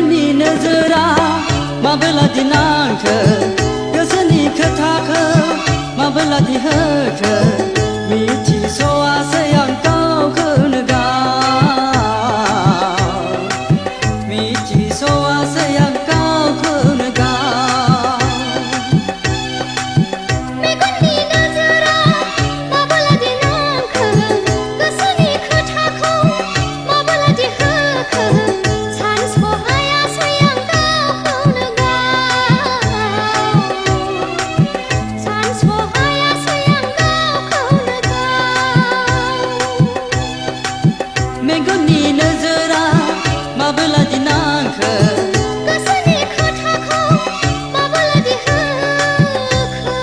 मेगननि नोजोरा माबोलादि नांखो गोसोनि खोथाखौ माबोलादि होखो मिथिस'आसै आं गावखौनो गाव मिथिस'आसै आं गावखौनो गाव मेगननि नोजोरा माबोलादि नांखो गोसोनि खोथाखौ माबोलादि होखो सानस'हायासै आं गावखौनो गाव सानस'हायासै आं गावखौनो गाव मेगननि नोजोरा माबोलादि नांखो गोसोनि खोथाखौ माबोलादि होखो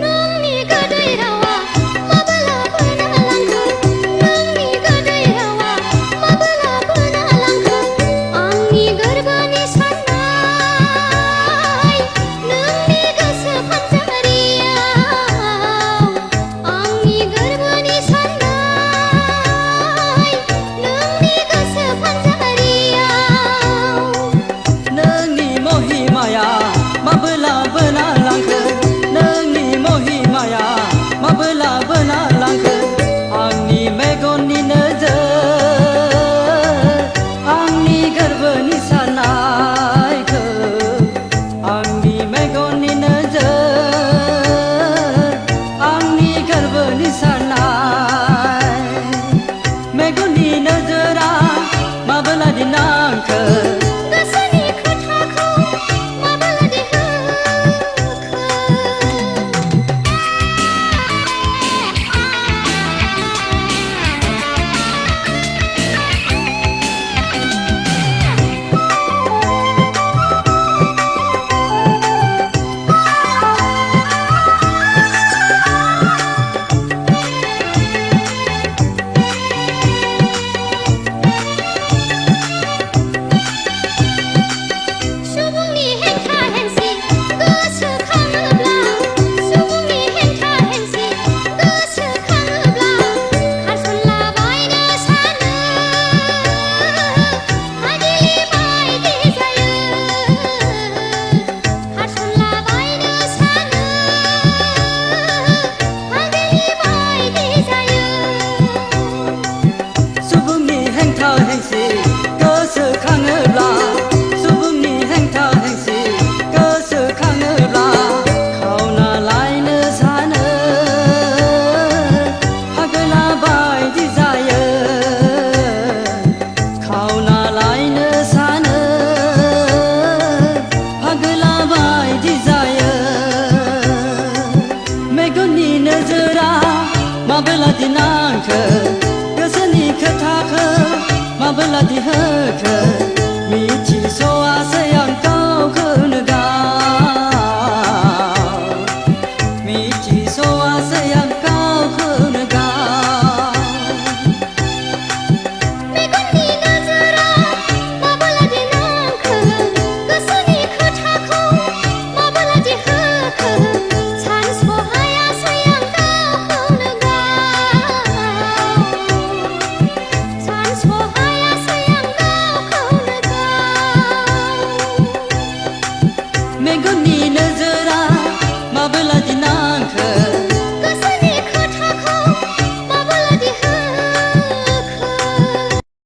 नोंनि गोदै रावा माबोला बोना लांखो नोंनि गोदै रावा माबोला बोना लांखो आंनि गोरबोनि साननाय नोंनि गोसो फानजारियाव आंनि गोरबोनि साननाय नोंनि गोसो फानजारियाव नोंनि महिमाया माबोला बोना लांखो नोंनि महिमाया माबोला बोना लांखो आंनि मेगननि नोजोर आंनि गोरबोनि साननायखौ आंनि मेगननि नोजोर आंनि गोरबोनि साननाय मेगननि नोजोरा माबोलादि नांखो गोसोनि खोथाखौ माबोलादि होखो सुबुंनि हेंथा हेंसि गोसोखाङोब्ला सुबुंनि हेंथा हेंसि गोसोखाङोब्ला खारसनलाबायनो सानो फाग्लि बायदि जायो खारसनलाबायनो सानो फाग्लि बायदि जायो सुबुंनि हेंथा हेंसि गोसोखाङोब्ला सुबुंनि हेंथा हेंसि गोसोखाङोब्ला खावना लायनो सानो फागोला बायदि जायो खावना लायनो सानो फागोला बायदि जायो मेगननि नोजोरा माबोलादि नांखो गोसोनि खोथाखौ माबोलादि होखो